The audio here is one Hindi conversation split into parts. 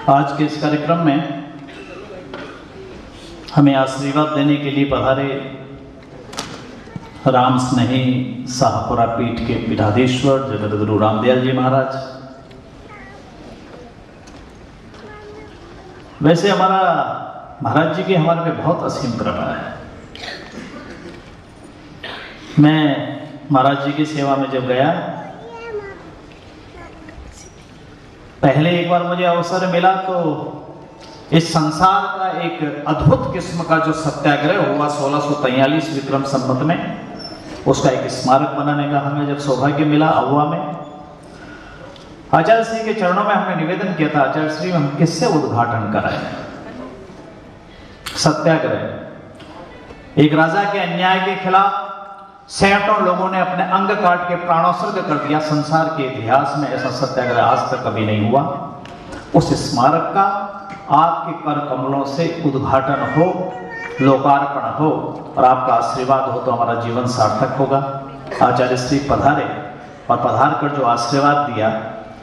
आज के इस कार्यक्रम में हमें आशीर्वाद देने के लिए पधारे राम स्नेही शाहपुरा पीठ के पीठाधीश्वर जगत गुरु रामदयाल जी महाराज। वैसे हमारा महाराज जी की हमारे पे बहुत असीम कृपा है। मैं महाराज जी की सेवा में जब गया, पहले एक बार मुझे अवसर मिला तो इस संसार का एक अद्भुत किस्म का जो सत्याग्रह हुआ 1643 विक्रम संवत में, उसका एक स्मारक बनाने का हमें जब सौभाग्य मिला अहुआ में, आचार्य श्री के चरणों में हमने निवेदन किया था, आचार्य श्री हम किससे उद्घाटन कराएं? सत्याग्रह। एक राजा के अन्याय के खिलाफ सैकड़ों लोगों ने अपने अंग काट के प्राणोत्सर्ग कर दिया। संसार के इतिहास में ऐसा सत्याग्रह आज तक कभी नहीं हुआ। उस स्मारक का आपके कर कमलों से उद्घाटन हो, लोकार्पण हो और आपका आशीर्वाद हो तो हमारा जीवन सार्थक होगा। आचार्य श्री पधारे और पधार कर जो आशीर्वाद दिया,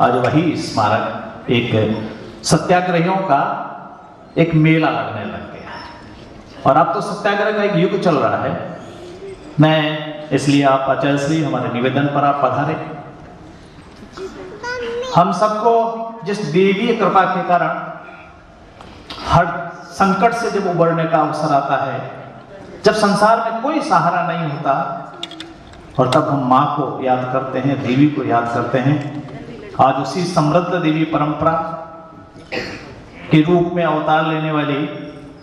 आज वही स्मारक एक सत्याग्रहियों का एक मेला लगने लग गया है और अब तो सत्याग्रह का एक युग चल रहा है। मैं इसलिए आप आचार्य श्री हमारे निवेदन पर आप पधारे। हम सबको जिस देवीय कृपा के कारण हर संकट से जब उबरने का अवसर आता है, जब संसार में कोई सहारा नहीं होता और तब हम माँ को याद करते हैं, देवी को याद करते हैं। आज उसी समृद्ध देवी परंपरा के रूप में अवतार लेने वाली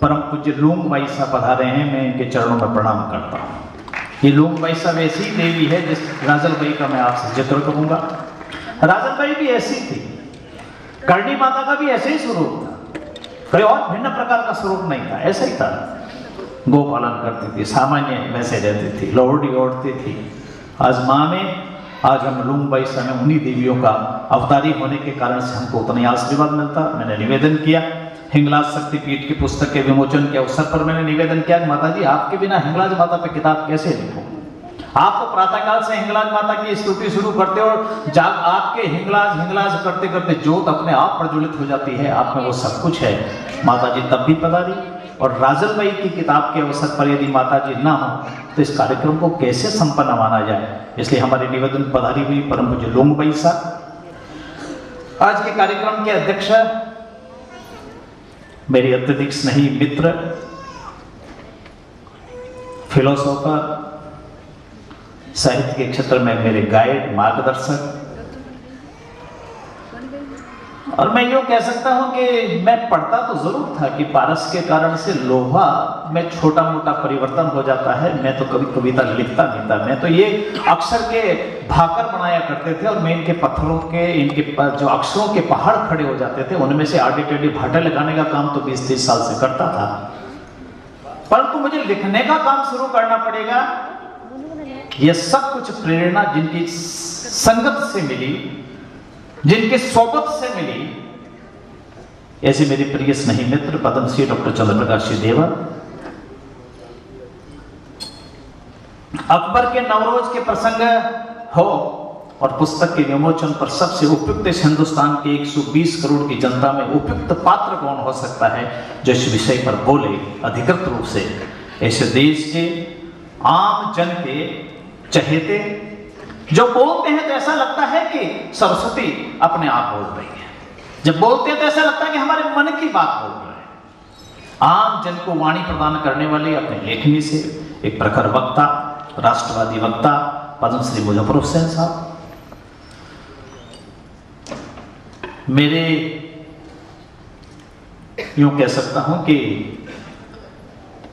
परम पूज्य लूंग बाई साहब पधारे हैं। मैं इनके चरणों में प्रणाम करता हूँ। ये लूंग बाई साहब ऐसी देवी है जिस राजल बाई का मैं आपसे जिक्र करूंगा। राजल बाई भी ऐसी थी, करणी माता का भी ऐसे ही स्वरूप था, कोई और भिन्न प्रकार का स्वरूप नहीं था, ऐसा ही था। गो पालन करती थी, सामान्य वैसे रहती थी, लोहड़ी ओढ़ती थी। आज माँ में आज हम लूंग बाई साहब में उन्हीं देवियों का अवतारी होने के कारण से हमको उतना ही आशीर्वाद मिलता। मैंने निवेदन किया हिंगलाज शक्तिपीठ की पुस्तक के विमोचन के अवसर पर, मैंने निवेदन किया कि माता जी आपके बिना हिंगलाज माता पे किताब कैसे लिखूं? आप तो प्रातःकाल से हिंगलाज माता की स्तुति शुरू करते हो और जब आपके हिंगलाज हिंगलाज करते करते ज्योत अपने आप प्रज्वलित हो जाती है, आप में वो सब कुछ है। माता जी तब भी पधारी और राजल बाई की किताब के अवसर पर यदि माता जी ना हो तो इस कार्यक्रम को कैसे संपन्न माना जाए? इसलिए हमारे निवेदन पधारी हुई परम पूज्य लूंग बाई साहब। आज के कार्यक्रम के अध्यक्ष मेरे अत्यधिक स्नेही मित्र, फिलोसोफर, साहित्य के क्षेत्र में मेरे गाइड, मार्गदर्शक, और मैं यूं कह सकता हूं कि मैं पढ़ता तो जरूर था कि पारस के कारण से लोहा में छोटा मोटा परिवर्तन हो जाता है। मैं तो कभी कविता लिखता नहीं था, मैं तो ये अक्षर के भाकर बनाया करते थे और मैं इनके पत्थरों के, इनके जो अक्षरों के पहाड़ खड़े हो जाते थे उनमें से आड़े टेढ़े भाटे लगाने का काम तो 20-30 साल से करता था। परंतु मुझे लिखने का काम शुरू करना पड़ेगा। यह सब कुछ प्रेरणा जिनकी संगत से मिली, जिनके सोबत से मिली, ऐसे मेरे प्रिय स्नेही मित्र पद्मश्री डॉक्टर चंद्रप्रकाश देवा, अकबर के नवरोज के प्रसंग हो और पुस्तक के विमोचन पर सबसे उपयुक्त इस हिंदुस्तान के 120 करोड़ की जनता में उपयुक्त पात्र कौन हो सकता है जो इस विषय पर बोले अधिकृत रूप से? ऐसे देश के आम जन के चहेते जो बोलते हैं तो ऐसा लगता है कि सरस्वती अपने आप बोल रही है, जब बोलते हैं तो ऐसा लगता है कि हमारे मन की बात बोल रहे हैं। आम जन को वाणी प्रदान करने वाले अपने लेखनी से एक प्रखर वक्ता, राष्ट्रवादी वक्ता पद्मश्री मुजफ्फर हुसैन साहब। मेरे यूं कह सकता हूं कि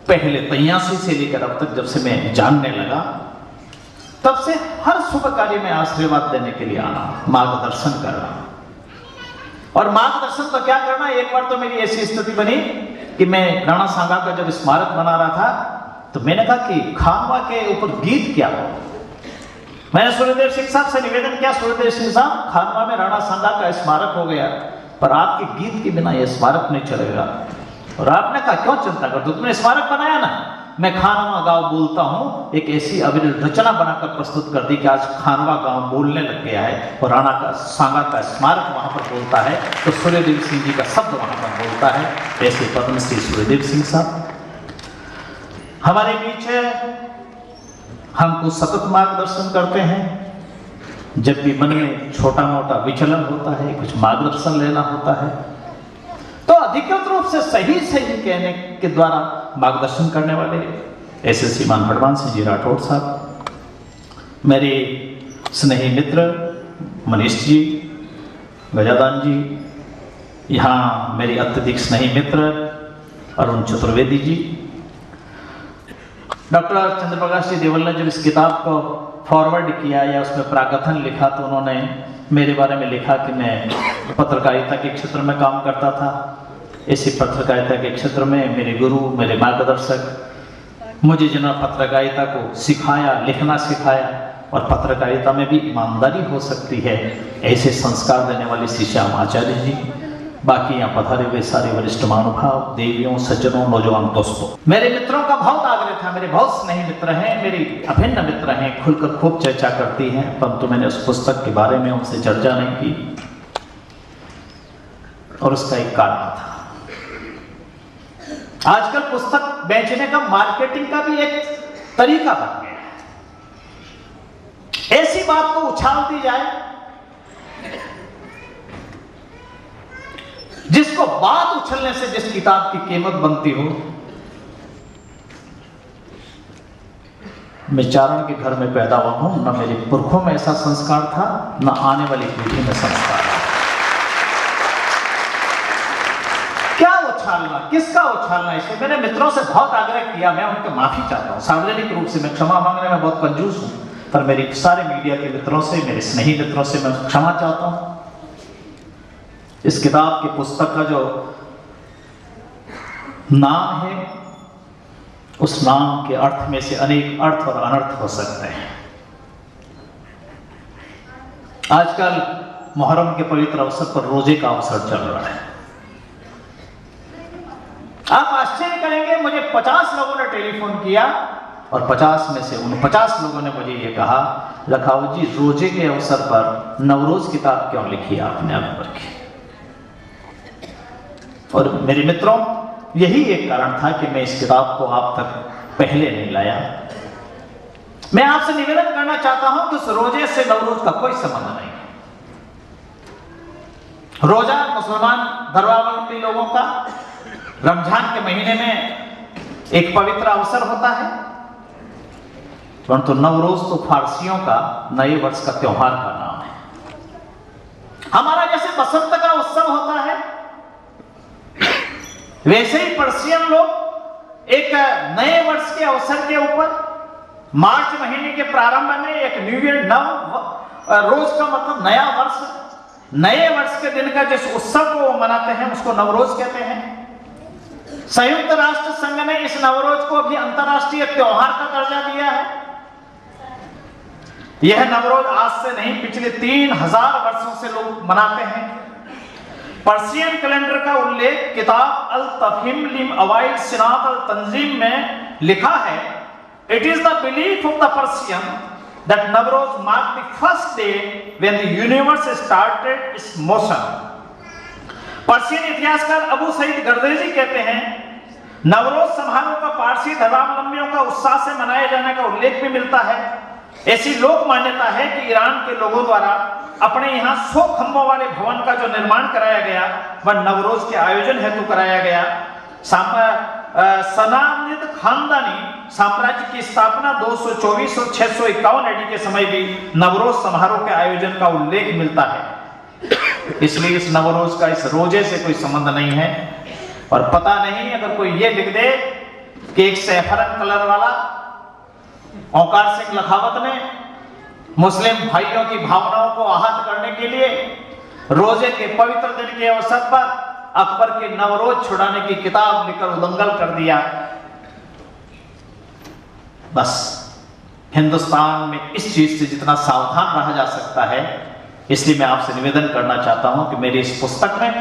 पहले 83 से लेकर अब तक जब से मैं जानने लगा तब से हर शुभ कार्य में आशीर्वाद देने के लिए आना, मार्गदर्शन करना। और मार्गदर्शन तो क्या करना, एक बार तो मेरी ऐसी स्थिति बनी कि मैं राणा सांगा का जब स्मारक बना रहा था तो मैंने कहा कि खानवा के ऊपर गीत क्या हो। मैंने सूर्यदेव सिंह साहब से निवेदन किया, सूर्यदेव सिंह साहब खानवा में राणा सांगा का स्मारक हो गया पर आपके गीत के बिना यह स्मारक नहीं चलेगा। और आपने कहा क्यों चिंता करते हो, तुमने स्मारक बनाया ना, मैं खानवा गांव बोलता हूं, एक ऐसी अविरल रचना बनाकर प्रस्तुत कर दी कि आज खानवा गांव बोलने लग गया है और राणा का सांगा का स्मारक वहां पर बोलता है, तो सूर्यदेव सिंह जी का शब्द वहां पर बोलता है। ऐसे पद्मश्री सूर्यदेव सिंह साहब हमारे बीच है, हमको सतत मार्गदर्शन करते हैं। जब भी मन में छोटा मोटा विचलन होता है, कुछ मार्गदर्शन लेना होता है, तो अधिकृत रूप से सही कहने के द्वारा मार्गदर्शन करने वाले ऐसे श्रीमान हनुमान सिंह जी राठौड़ साहब, मेरे स्नेही मित्र मनीष जी, गजादान जी, यहाँ मेरी अत्यधिक स्नेही मित्र अरुण चतुर्वेदी जी, डॉक्टर चंद्रप्रकाश जी देवल ने जब इस किताब को फॉरवर्ड किया या उसमें प्राकथन लिखा तो उन्होंने मेरे बारे में लिखा कि मैं पत्रकारिता के क्षेत्र में काम करता था। इसी पत्रकारिता के क्षेत्र में मेरे गुरु, मेरे मार्गदर्शक मुझे जिन्होंने पत्रकारिता को सिखाया, लिखना सिखाया, और पत्रकारिता में भी ईमानदारी हो सकती है, ऐसे संस्कार देने वाले श्री श्याम आचार्य जी, बाकी यहाँ पधारे हुए सारे वरिष्ठ महानुभाव, देवियों, सज्जनों, नौजवान दोस्तों, मेरे मित्रों का बहुत आग्रह था। मेरे बहुत स्नेही मित्र हैं, मेरी अभिन्न मित्र हैं, खुलकर खूब चर्चा करती हैं, परंतु मैंने उस पुस्तक के बारे में उनसे चर्चा नहीं की, और उसका एक कारण था। आजकल पुस्तक बेचने का, मार्केटिंग का भी एक तरीका बन गया है। ऐसी बात को उछाल दी जाए जिसको बात उछलने से जिस किताब की कीमत बनती हो। मैं चारण के घर में पैदा हुआ हूं, न मेरे पुरखों में ऐसा संस्कार था, न आने वाली पीढ़ी में संस्कार था। क्या उछालना, किसका उछालना, इसे मैंने मित्रों से बहुत आग्रह किया। मैं उनके माफी चाहता हूं सार्वजनिक रूप से, मैं क्षमा मांगने में बहुत कंजूस हूं, पर मेरे सारे मीडिया के मित्रों से, मेरे स्नेही मित्रों से मैं क्षमा चाहता हूं। इस किताब की पुस्तक का जो नाम है, उस नाम के अर्थ में से अनेक अर्थ और अनर्थ हो सकते हैं। आजकल मुहर्रम के पवित्र अवसर पर रोजे का अवसर चल रहा है। आप आश्चर्य करेंगे, मुझे 50 लोगों ने टेलीफोन किया और 50 में से 49 लोगों ने मुझे ये कहा, लखावत जी रोजे के अवसर पर नवरोज किताब क्यों लिखी आपने अकबर की। और मेरे मित्रों, यही एक कारण था कि मैं इस किताब को आप तक पहले नहीं लाया। मैं आपसे निवेदन करना चाहता हूं कि उस रोजे से नवरोज का कोई संबंध नहीं है। रोजा मुसलमान धर्मावलंबी लोगों का रमजान के महीने में एक पवित्र अवसर होता है, परंतु नवरोज तो फारसियों का नए वर्ष का त्योहार का नाम है। हमारा जैसे बसंत का उत्सव होता है, वैसे ही पर्शियन लोग एक नए वर्ष के अवसर के ऊपर मार्च महीने के प्रारंभ में एक न्यू ईयर, नव रोज का मतलब नया वर्ष, नए वर्ष के दिन का जिस उत्सव को वो मनाते हैं उसको नवरोज कहते हैं। संयुक्त राष्ट्र संघ ने इस नवरोज को भी अंतर्राष्ट्रीय त्योहार का दर्जा दिया है। यह नवरोज आज से नहीं, पिछले 3000 वर्षों से लोग मनाते हैं। पर्शियन कैलेंडर का उल्लेख किताब अल तफहीम लिम अवाइड सिनात अल तंजीम में लिखा है, it is the belief of the Persian that Navroz mark the first day when the universe started it's motion. Persian इतिहासकार अबू सईद गर्देजी कहते हैं, नवरोज समारोह का पारसी धर्मावलंबियों का उत्साह से मनाए जाने का उल्लेख भी मिलता है। ऐसी लोक मान्यता है कि ईरान के लोगों द्वारा अपने यहाँ 100 खंभों वाले भवन का जो निर्माण कराया गया वह नवरोज के आयोजन हेतु कराया गया। सनानिद खानदानी साम्राज्य की स्थापना 224 और 651 AD के समय भी नवरोज समारोह के आयोजन का उल्लेख मिलता है। इसलिए इस नवरोज का इस रोजे से कोई संबंध नहीं है। और पता नहीं, अगर कोई ये लिख दे कि एक सैफरन कलर वाला औकार सिंह लखावत ने मुस्लिम भाइयों की भावनाओं को आहत करने के लिए रोजे के पवित्र दिन के अवसर पर अकबर के नवरोज छुड़ाने की किताब लिखकर उदंगल कर दिया, बस हिंदुस्तान में इस चीज से जितना सावधान रहा जा सकता है, इसलिए मैं आपसे निवेदन करना चाहता हूं कि मेरी इस पुस्तक में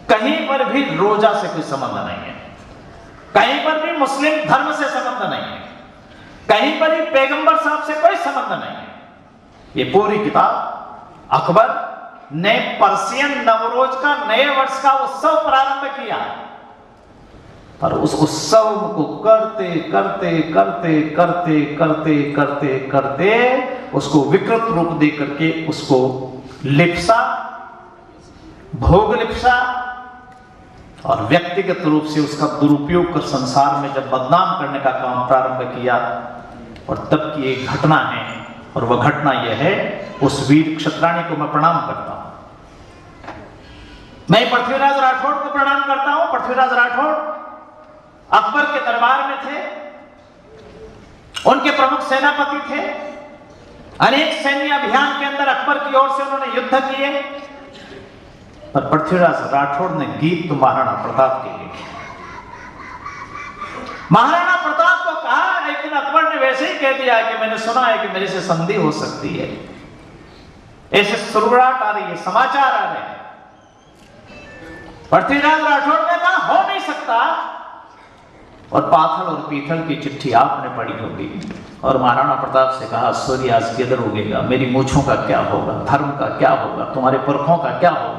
कहीं पर भी रोजा से कोई संबंध नहीं है। कहीं पर भी मुस्लिम धर्म से संबंध नहीं है, कहीं पर ही पैगंबर साहब से कोई संबंध नहीं है। ये पूरी किताब अकबर ने पर्शियन नवरोज का, नए वर्ष का उत्सव प्रारंभ किया, पर उस उत्सव को करते करते करते करते करते करते करते उसको विकृत रूप दे करके उसको लिप्सा, भोग लिप्सा और व्यक्तिगत रूप से उसका दुरुपयोग कर संसार में जब बदनाम करने का काम प्रारंभ किया। और तब की एक घटना है, और वह घटना यह है, उस वीर क्षत्राणी को मैं प्रणाम करता हूं। मैं पृथ्वीराज राठौड़ को प्रणाम करता हूं। पृथ्वीराज राठौड़ अकबर के दरबार में थे, उनके प्रमुख सेनापति थे, अनेक सैन्य अभियान के अंदर अकबर की ओर से उन्होंने युद्ध किए, पर पृथ्वीराज राठौड़ ने गीत तो महाराणा प्रताप के लिए किया। महाराणा प्रताप को कहा, एक दिन अकबर ने वैसे ही कह दिया कि मैंने सुना है कि मेरे से संधि हो सकती है, ऐसे सुरगुड़ाहट आ रही है, समाचार आ रहे हैं। पृथ्वीराज राठौड़ ने कहा हो नहीं सकता, और पाथल और पीथल की चिट्ठी आपने पढ़ी होगी। और महाराणा प्रताप से कहा, सूर्य आज किधर उगेगा, मेरी मूछों का क्या होगा, धर्म का क्या होगा, तुम्हारे पुरखों का क्या होगा।